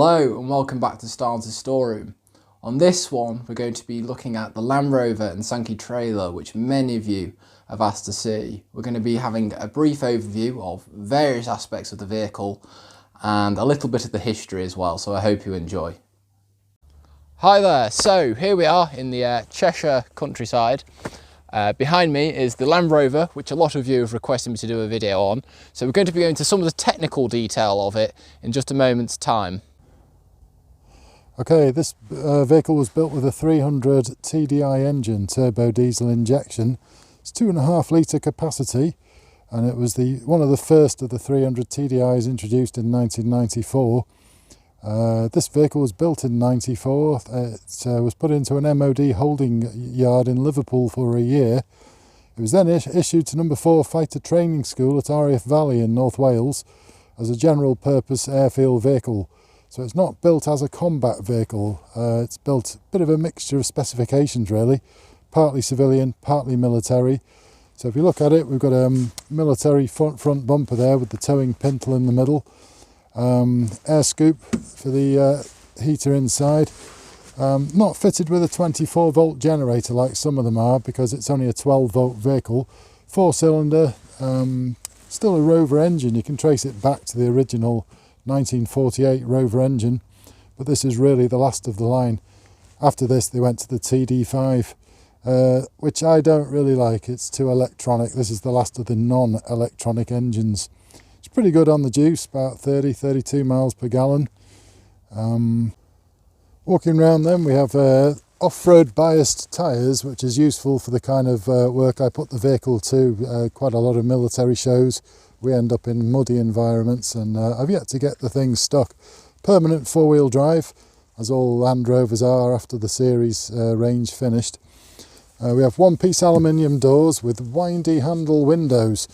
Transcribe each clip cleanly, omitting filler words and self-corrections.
Hello and welcome back to STARNES'S storeroom. On this one we're going to be looking at the Land Rover and Sankey trailer, which many of you have asked to see. We're going to be having a brief overview of various aspects of the vehicle and a little bit of the history as well, so I hope you enjoy. Hi there, so here we are in the Cheshire countryside. Behind me is the Land Rover, which a lot of you have requested me to do a video on. So we're going to be going into some of the technical detail of it in just a moment's time. Okay, this vehicle was built with a 300 TDI engine, turbo diesel injection. It's 2.5 litre capacity, and it was one of the first of the 300 TDIs introduced in 1994. This vehicle was built in 94. It was put into an MOD holding yard in Liverpool for a year. It was then issued to number 4 Fighter Training School at RAF Valley in North Wales as a general purpose airfield vehicle. So it's not built as a combat vehicle. It's built a bit of a mixture of specifications really, partly civilian, partly military. So if you look at it, we've got a military front bumper there with the towing pintle in the middle. Air scoop for the heater inside. Not fitted with a 24 volt generator like some of them are, because it's only a 12 volt vehicle. 4-cylinder, still a Rover engine. You can trace it back to the original 1948 Rover engine, but this is really the last of the line. After this they went to the TD5, which I don't really like. It's too electronic. This is the last of the non-electronic engines. It's pretty good on the juice, about 30-32 miles per gallon. Walking around then, we have off-road biased tyres, which is useful for the kind of work I put the vehicle to. Quite a lot of military shows. We end up in muddy environments, and I've yet to get the thing stuck. Permanent four-wheel drive, as all Land Rovers are after the series range finished. We have one-piece aluminium doors with windy handle windows.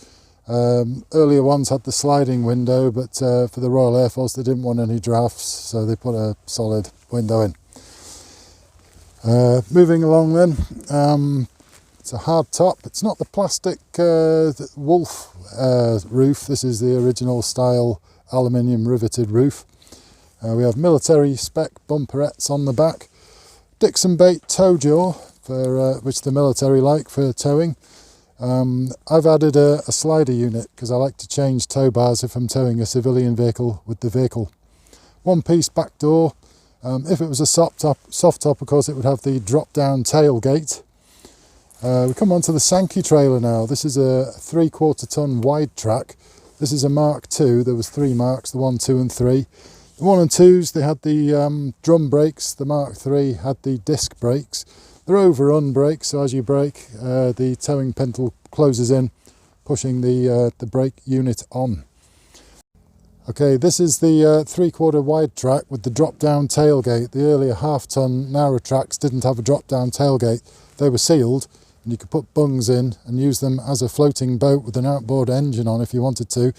Earlier ones had the sliding window, but for the Royal Air Force they didn't want any drafts, so they put a solid window in. Moving along then, it's a hard top. It's not the plastic wolf roof. This is the original style aluminium riveted roof. We have military spec bumperettes on the back. Dixon bait tow jaw, for which the military like for towing. I've added a slider unit because I like to change tow bars if I'm towing a civilian vehicle with the vehicle. One piece back door. If it was a soft top, of course, it would have the drop down tailgate. We come on to the Sankey trailer now. This is a 3/4 ton wide track. This is a Mark II. There was 3 Marks, the 1, 2 and 3. The 1 and 2s, they had the drum brakes. The Mark III had the disc brakes. They're overrun brakes, so as you brake, the towing pintle closes in, pushing the brake unit on. Okay, this is the 3/4 wide track with the drop-down tailgate. The earlier half-ton narrow tracks didn't have a drop-down tailgate. They were sealed, and you could put bungs in and use them as a floating boat with an outboard engine on if you wanted to.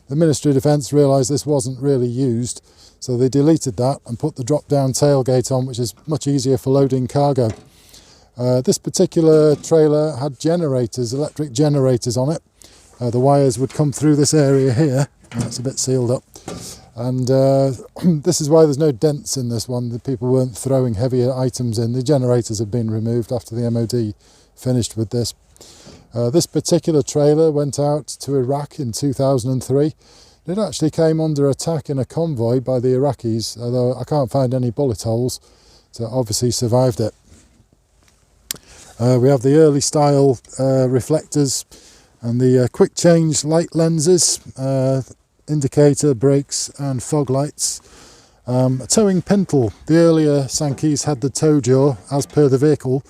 The Ministry of Defence realised this wasn't really used, so they deleted that and put the drop-down tailgate on, which is much easier for loading cargo. This particular trailer had generators, electric generators on it. The wires would come through this area here. It's a bit sealed up. And this is why there's no dents in this one. The people weren't throwing heavier items in. The generators have been removed after the MOD finished with this. This particular trailer went out to Iraq in 2003. It actually came under attack in a convoy by the Iraqis, although I can't find any bullet holes, so it obviously survived it. We have the early style reflectors and the quick change light lenses, indicator, brakes and fog lights. A towing pintle. The earlier Sankeys had the tow jaw as per the vehicle,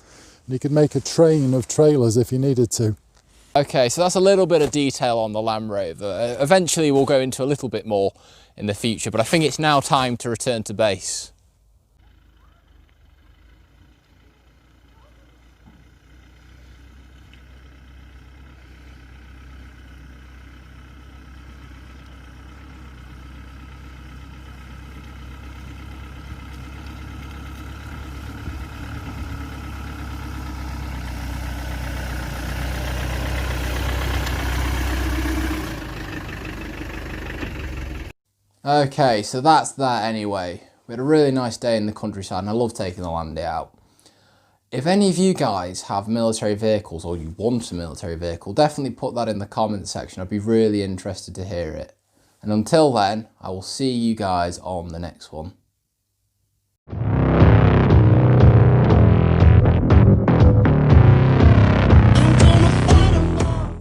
and you could make a train of trailers if you needed to. Okay, so that's a little bit of detail on the Land Rover. Eventually we'll go into a little bit more in the future, but I think it's now time to return to base. Okay, so that's that anyway. We had a really nice day in the countryside and I love taking the Landy out. If any of you guys have military vehicles or you want a military vehicle, definitely put that in the comments section. I'd be really interested to hear it. And until then, I will see you guys on the next one.